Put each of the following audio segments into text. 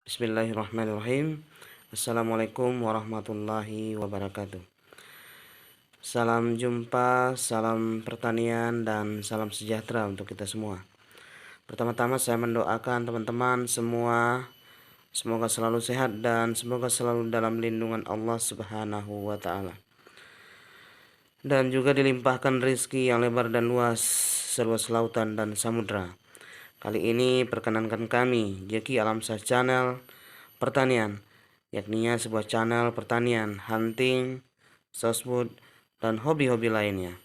Bismillahirrahmanirrahim. Assalamualaikum warahmatullahi wabarakatuh. Salam jumpa, salam pertanian, dan salam sejahtera untuk kita semua. Pertama-tama saya mendoakan teman-teman semua semoga selalu sehat dan semoga selalu dalam lindungan Allah Subhanahu wa taala. Dan juga dilimpahkan rezeki yang lebar dan luas seluas lautan dan samudra. Kali ini perkenankan kami Jeki Alamsyah Channel Pertanian, yakninya sebuah channel pertanian, hunting, sosbud, dan hobi-hobi lainnya.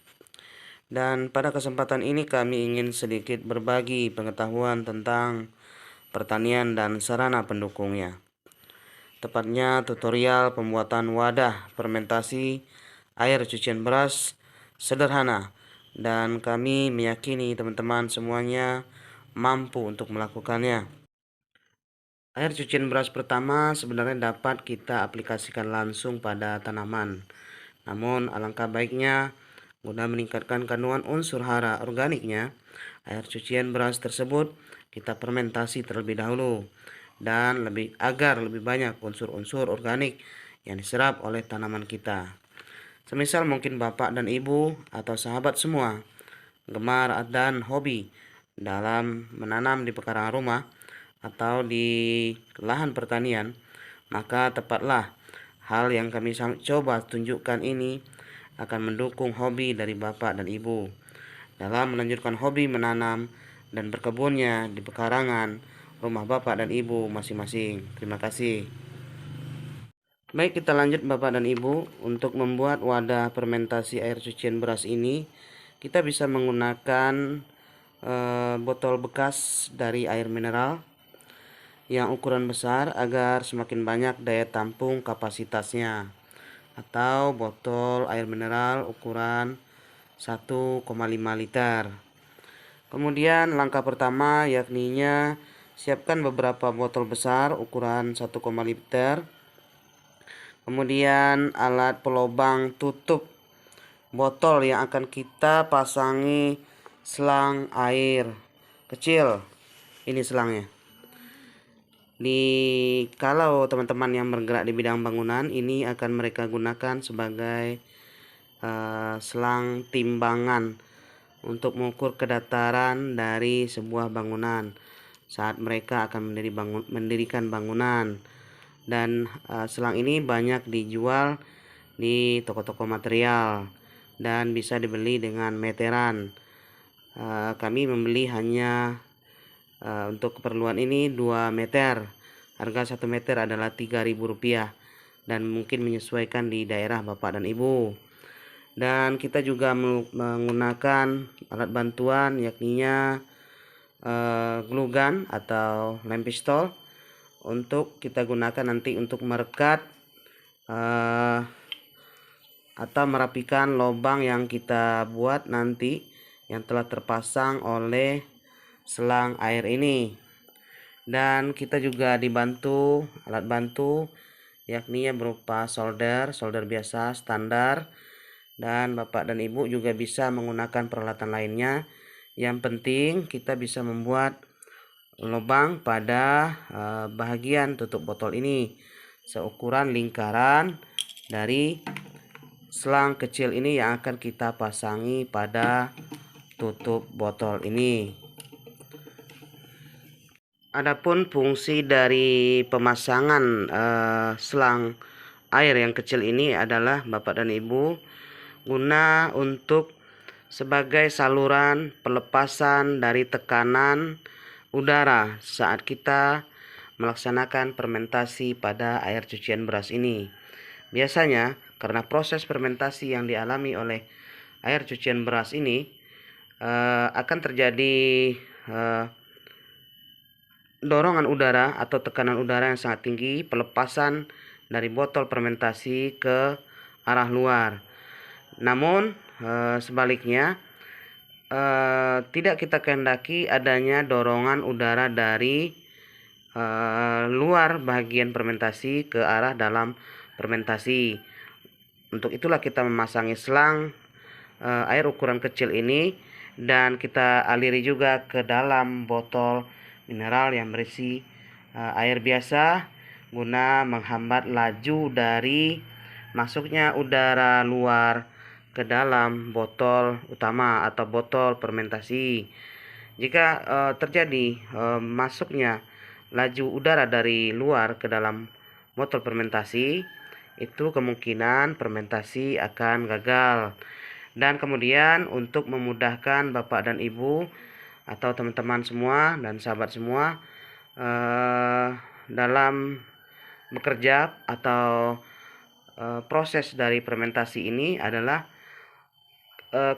Dan pada kesempatan ini kami ingin sedikit berbagi pengetahuan tentang pertanian dan sarana pendukungnya. Tepatnya tutorial pembuatan wadah fermentasi air cucian beras sederhana, dan kami meyakini teman-teman semuanya mampu untuk melakukannya. Air cucian beras pertama sebenarnya dapat kita aplikasikan langsung pada tanaman. Namun alangkah baiknya guna meningkatkan kandungan unsur hara organiknya, air cucian beras tersebut kita fermentasi terlebih dahulu dan agar lebih banyak unsur-unsur organik yang diserap oleh tanaman kita. Semisal mungkin bapak dan ibu atau sahabat semua gemar dan hobi dalam menanam di pekarangan rumah atau di lahan pertanian, maka tepatlah hal yang kami coba tunjukkan ini akan mendukung hobi dari bapak dan ibu dalam melanjutkan hobi menanam dan berkebunnya di pekarangan rumah bapak dan ibu masing-masing. Terima kasih. Baik, kita lanjut bapak dan ibu. Untuk membuat wadah fermentasi air cucian beras ini, kita bisa menggunakan botol bekas dari air mineral yang ukuran besar agar semakin banyak daya tampung kapasitasnya, atau botol air mineral ukuran 1,5 liter. Kemudian langkah pertama yakninya siapkan beberapa botol besar ukuran 1,5 liter. Kemudian alat pelobang tutup botol yang akan kita pasangi selang air kecil. Ini selangnya. Kalau teman-teman yang bergerak di bidang bangunan, ini akan mereka gunakan sebagai selang timbangan untuk mengukur kedataran dari sebuah bangunan saat mereka akan mendirikan bangunan. Dan selang ini banyak dijual di toko-toko material dan bisa dibeli dengan meteran. Kami membeli hanya untuk keperluan ini 2 meter. Harga 1 meter adalah Rp3.000 dan mungkin menyesuaikan di daerah bapak dan ibu. Dan kita juga menggunakan alat bantuan yakninya glue gun atau lem pistol untuk kita gunakan nanti untuk merekat atau merapikan lubang yang kita buat nanti yang telah terpasang oleh selang air ini. Dan kita juga dibantu alat bantu yakni berupa solder biasa standar, dan bapak dan ibu juga bisa menggunakan peralatan lainnya. Yang penting kita bisa membuat lubang pada bagian tutup botol ini seukuran lingkaran dari selang kecil ini yang akan kita pasangi pada tutup botol ini. Adapun fungsi dari pemasangan selang air yang kecil ini adalah bapak dan ibu guna untuk sebagai saluran pelepasan dari tekanan udara saat kita melaksanakan fermentasi pada air cucian beras ini. Biasanya karena proses fermentasi yang dialami oleh air cucian beras ini akan terjadi dorongan udara atau tekanan udara yang sangat tinggi, pelepasan dari botol fermentasi ke arah luar. Namun sebaliknya tidak kita kehendaki adanya dorongan udara dari luar bagian fermentasi ke arah dalam fermentasi. Untuk itulah kita memasangi selang air ukuran kecil ini dan kita aliri juga ke dalam botol mineral yang berisi air biasa guna menghambat laju dari masuknya udara luar ke dalam botol utama atau botol fermentasi. Jika terjadi masuknya laju udara dari luar ke dalam botol fermentasi, itu kemungkinan fermentasi akan gagal. Dan kemudian untuk memudahkan Bapak dan Ibu atau teman-teman semua dan sahabat semua dalam bekerja atau proses dari fermentasi ini adalah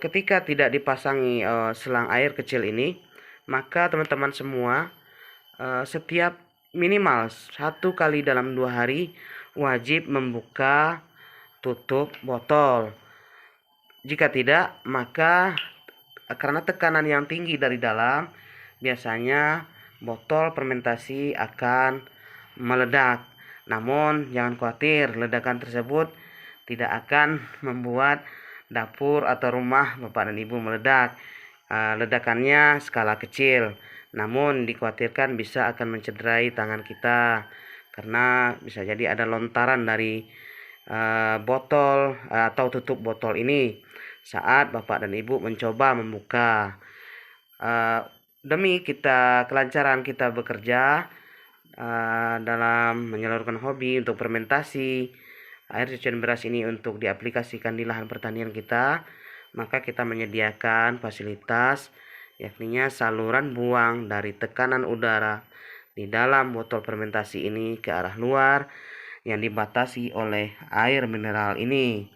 ketika tidak dipasangi selang air kecil ini, maka teman-teman semua setiap minimal 1 kali dalam 2 hari wajib membuka tutup botol. Jika tidak, maka karena tekanan yang tinggi dari dalam, biasanya botol fermentasi akan meledak. Namun jangan khawatir, ledakan tersebut tidak akan membuat dapur atau rumah Bapak dan Ibu meledak. Ledakannya skala kecil, namun dikhawatirkan bisa akan mencederai tangan kita karena bisa jadi ada lontaran dari botol atau tutup botol ini saat Bapak dan Ibu mencoba membuka. Demi kelancaran kita bekerja dalam menyalurkan hobi untuk fermentasi air cucian beras ini untuk diaplikasikan di lahan pertanian kita, maka kita menyediakan fasilitas yakninya saluran buang dari tekanan udara di dalam botol fermentasi ini ke arah luar yang dibatasi oleh air mineral ini,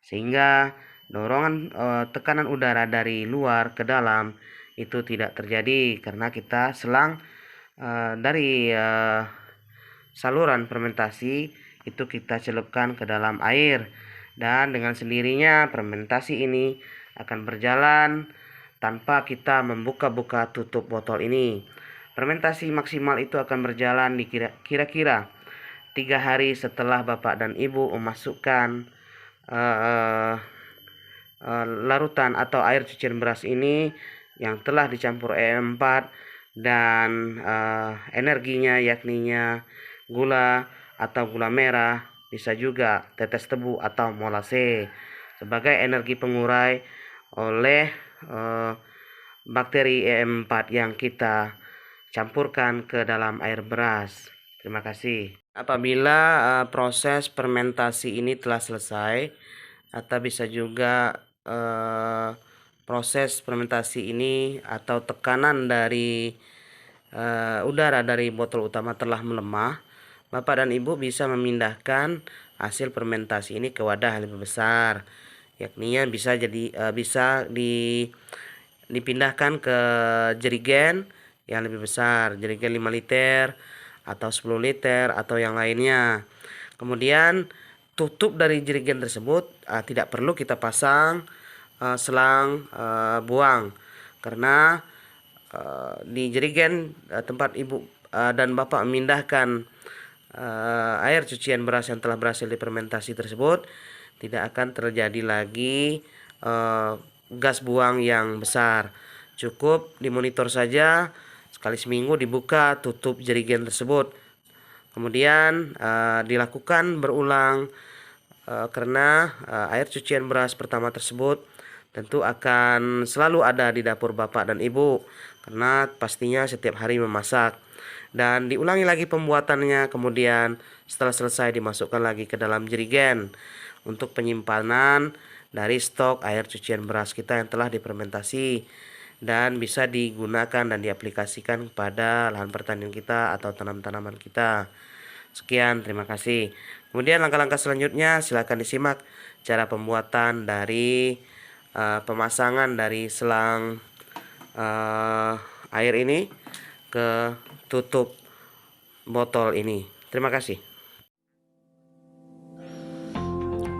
sehingga dorongan tekanan udara dari luar ke dalam itu tidak terjadi karena kita selang dari saluran fermentasi itu kita celupkan ke dalam air, dan dengan sendirinya fermentasi ini akan berjalan tanpa kita membuka-buka tutup botol ini. Fermentasi maksimal itu akan berjalan di kira-kira 3 hari setelah Bapak dan Ibu memasukkan larutan atau air cucian beras ini yang telah dicampur EM4 dan energinya yakninya gula atau gula merah, bisa juga tetes tebu atau molase sebagai energi pengurai oleh bakteri EM4 yang kita campurkan ke dalam air beras. Terima kasih. Apabila proses fermentasi ini telah selesai, atau bisa juga proses fermentasi ini atau tekanan dari udara dari botol utama telah melemah, Bapak dan Ibu bisa memindahkan hasil fermentasi ini ke wadah yang lebih besar, yakninya bisa dipindahkan ke jerigen yang lebih besar, jerigen 5 liter atau 10 liter atau yang lainnya. Kemudian tutup dari jerigen tersebut tidak perlu kita pasang selang buang, karena di jerigen tempat Ibu dan Bapak memindahkan air cucian beras yang telah berhasil difermentasi tersebut, tidak akan terjadi lagi gas buang yang besar. Cukup dimonitor saja, sekali seminggu dibuka tutup jerigen tersebut, kemudian dilakukan berulang karena air cucian beras pertama tersebut tentu akan selalu ada di dapur Bapak dan Ibu, karena pastinya setiap hari memasak. Dan diulangi lagi pembuatannya, kemudian setelah selesai dimasukkan lagi ke dalam jerigen untuk penyimpanan dari stok air cucian beras kita yang telah difermentasi dan bisa digunakan dan diaplikasikan kepada lahan pertanian kita atau tanam-tanaman kita. Sekian, terima kasih. Kemudian langkah-langkah selanjutnya silakan disimak cara pembuatan dari pemasangan dari selang air ini ke tutup botol ini. Terima kasih.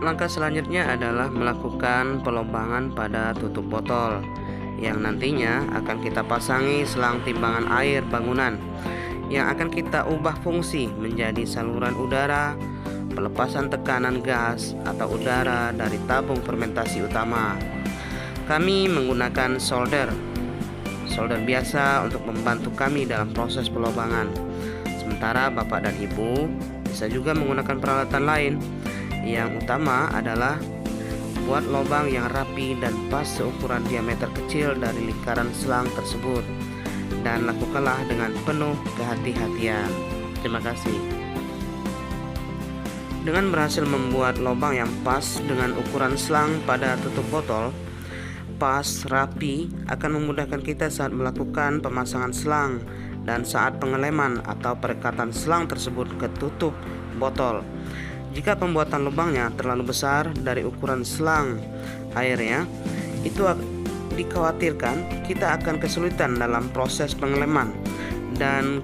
Langkah selanjutnya adalah melakukan pelubangan pada tutup botol yang nantinya akan kita pasangi selang timbangan air bangunan yang akan kita ubah fungsi menjadi saluran udara, pelepasan tekanan gas atau udara dari tabung fermentasi utama. Kami menggunakan solder biasa untuk membantu kami dalam proses pelubangan. Sementara Bapak dan Ibu bisa juga menggunakan peralatan lain. Yang utama adalah buat lubang yang rapi dan pas seukuran diameter kecil dari lingkaran selang tersebut, dan lakukanlah dengan penuh kehati-hatian. Terima kasih. Dengan berhasil membuat lubang yang pas dengan ukuran selang pada tutup botol, pas, rapi, akan memudahkan kita saat melakukan pemasangan selang dan saat pengeleman atau perekatan selang tersebut ke tutup botol. Jika pembuatan lubangnya terlalu besar dari ukuran selang airnya, itu dikhawatirkan kita akan kesulitan dalam proses pengeleman dan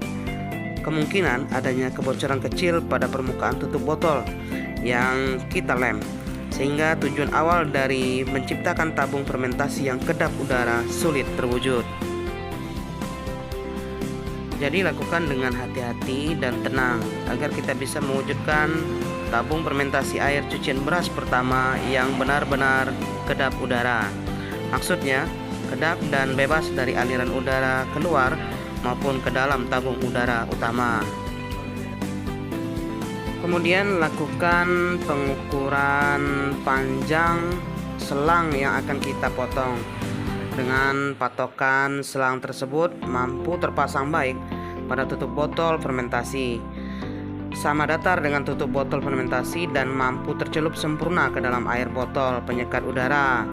kemungkinan adanya kebocoran kecil pada permukaan tutup botol yang kita lem, sehingga tujuan awal dari menciptakan tabung fermentasi yang kedap udara sulit terwujud. Jadi lakukan dengan hati-hati dan tenang agar kita bisa mewujudkan tabung fermentasi air cucian beras pertama yang benar-benar kedap udara. Maksudnya kedap dan bebas dari aliran udara keluar maupun ke dalam tabung udara utama. Kemudian lakukan pengukuran panjang selang yang akan kita potong. Dengan patokan selang tersebut mampu terpasang baik pada tutup botol fermentasi, sama datar dengan tutup botol fermentasi, dan mampu tercelup sempurna ke dalam air botol penyekat udara.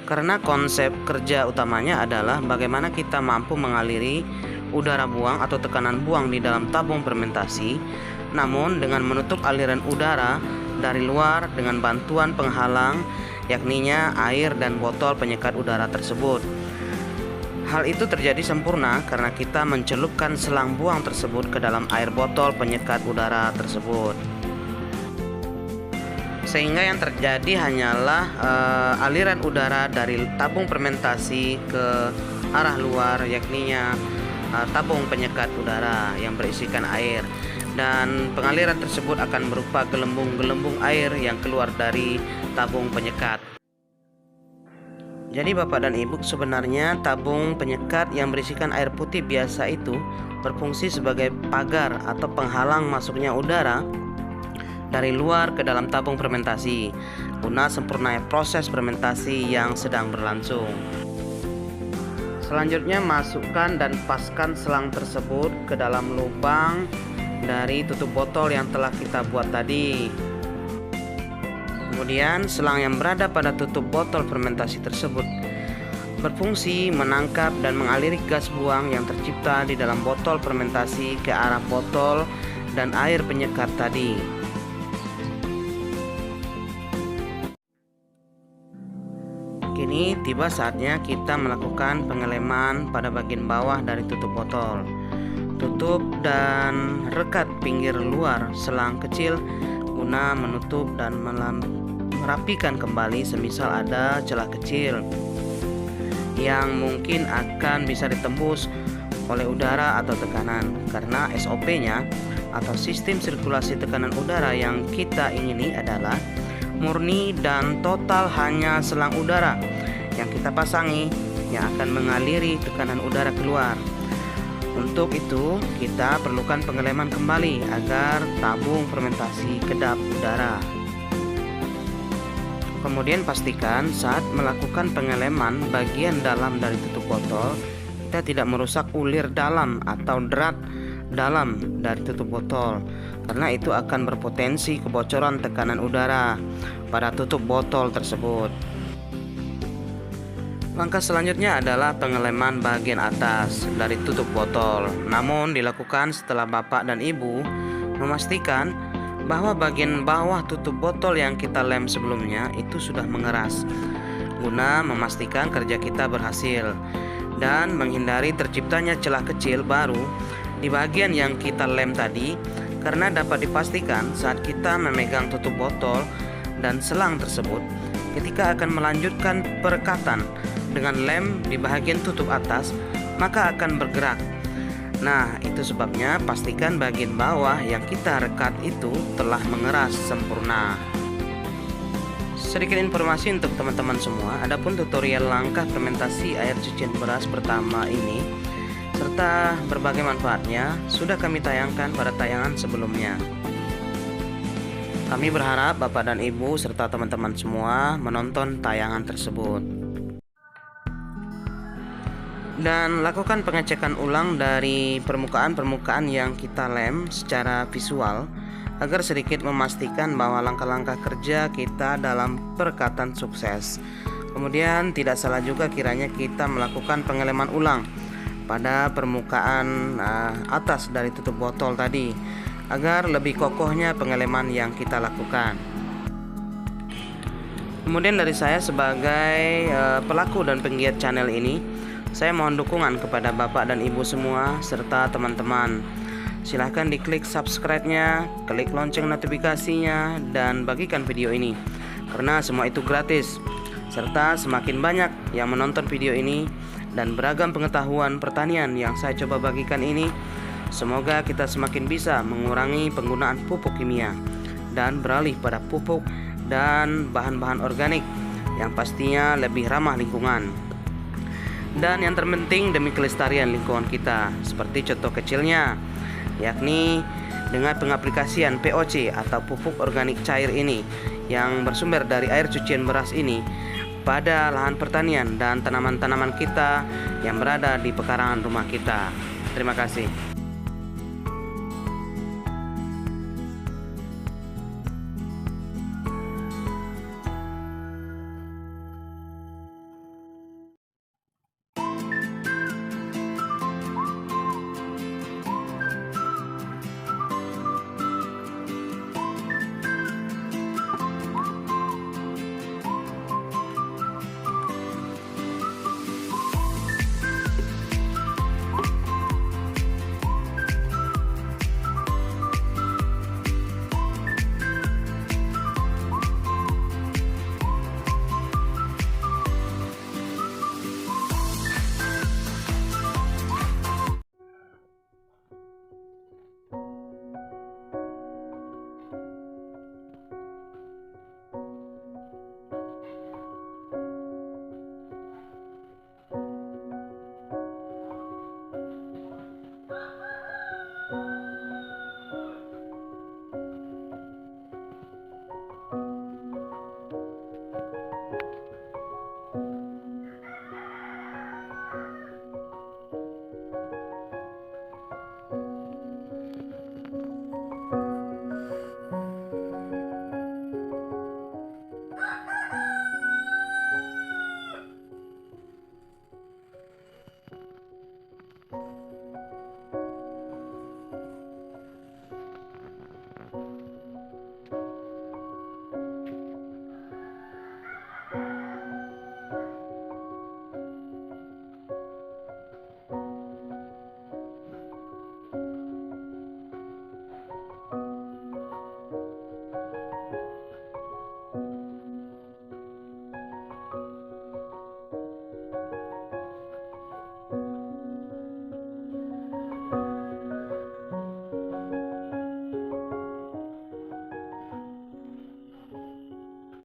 Karena konsep kerja utamanya adalah bagaimana kita mampu mengaliri udara buang atau tekanan buang di dalam tabung fermentasi, namun dengan menutup aliran udara dari luar dengan bantuan penghalang, yakninya air dan botol penyekat udara tersebut. Hal itu terjadi sempurna karena kita mencelupkan selang buang tersebut ke dalam air botol penyekat udara tersebut, sehingga yang terjadi hanyalah aliran udara dari tabung fermentasi ke arah luar, yakninya tabung penyekat udara yang berisikan air, dan pengaliran tersebut akan berupa gelembung-gelembung air yang keluar dari tabung penyekat. Jadi Bapak dan Ibu, sebenarnya tabung penyekat yang berisikan air putih biasa itu berfungsi sebagai pagar atau penghalang masuknya udara dari luar ke dalam tabung fermentasi guna sempurnanya proses fermentasi yang sedang berlangsung. Selanjutnya masukkan dan paskan selang tersebut ke dalam lubang dari tutup botol yang telah kita buat tadi. Kemudian selang yang berada pada tutup botol fermentasi tersebut berfungsi menangkap dan mengaliri gas buang yang tercipta di dalam botol fermentasi ke arah botol dan air penyekat tadi. Kini tiba saatnya kita melakukan pengeleman pada bagian bawah dari tutup botol. Tutup dan rekat pinggir luar selang kecil guna menutup dan merapikan kembali semisal ada celah kecil yang mungkin akan bisa ditembus oleh udara atau tekanan, karena SOP-nya atau sistem sirkulasi tekanan udara yang kita ingini adalah murni dan total hanya selang udara yang kita pasangi yang akan mengaliri tekanan udara keluar. Untuk itu kita perlukan pengeleman kembali agar tabung fermentasi kedap udara. Kemudian pastikan saat melakukan pengeleman bagian dalam dari tutup botol, kita tidak merusak ulir dalam atau drat dalam dari tutup botol, karena itu akan berpotensi kebocoran tekanan udara pada tutup botol tersebut. Langkah selanjutnya adalah pengeleman bagian atas dari tutup botol, namun dilakukan setelah Bapak dan Ibu memastikan bahwa bagian bawah tutup botol yang kita lem sebelumnya itu sudah mengeras, guna memastikan kerja kita berhasil dan menghindari terciptanya celah kecil baru di bagian yang kita lem tadi, karena dapat dipastikan saat kita memegang tutup botol dan selang tersebut, ketika akan melanjutkan perekatan dengan lem di bagian tutup atas, maka akan bergerak. Nah, itu sebabnya pastikan bagian bawah yang kita rekat itu telah mengeras sempurna. Sedikit informasi untuk teman-teman semua, adapun tutorial langkah fermentasi air cucian beras pertama ini serta berbagai manfaatnya sudah kami tayangkan pada tayangan sebelumnya. Kami berharap Bapak dan Ibu serta teman-teman semua menonton tayangan tersebut. Dan lakukan pengecekan ulang dari permukaan-permukaan yang kita lem secara visual agar sedikit memastikan bahwa langkah-langkah kerja kita dalam perkatan sukses. Kemudian tidak salah juga kiranya kita melakukan pengeleman ulang pada permukaan atas dari tutup botol tadi agar lebih kokohnya pengeleman yang kita lakukan. Kemudian dari saya sebagai pelaku dan penggiat channel ini, saya mohon dukungan kepada Bapak dan Ibu semua serta teman-teman. Silahkan diklik subscribe-nya, klik lonceng notifikasinya, dan bagikan video ini karena semua itu gratis. Serta semakin banyak yang menonton video ini dan beragam pengetahuan pertanian yang saya coba bagikan ini, semoga kita semakin bisa mengurangi penggunaan pupuk kimia dan beralih pada pupuk dan bahan-bahan organik yang pastinya lebih ramah lingkungan. Dan yang terpenting demi kelestarian lingkungan kita, seperti contoh kecilnya, yakni dengan pengaplikasian POC atau pupuk organik cair ini yang bersumber dari air cucian beras ini pada lahan pertanian dan tanaman-tanaman kita yang berada di pekarangan rumah kita. Terima kasih.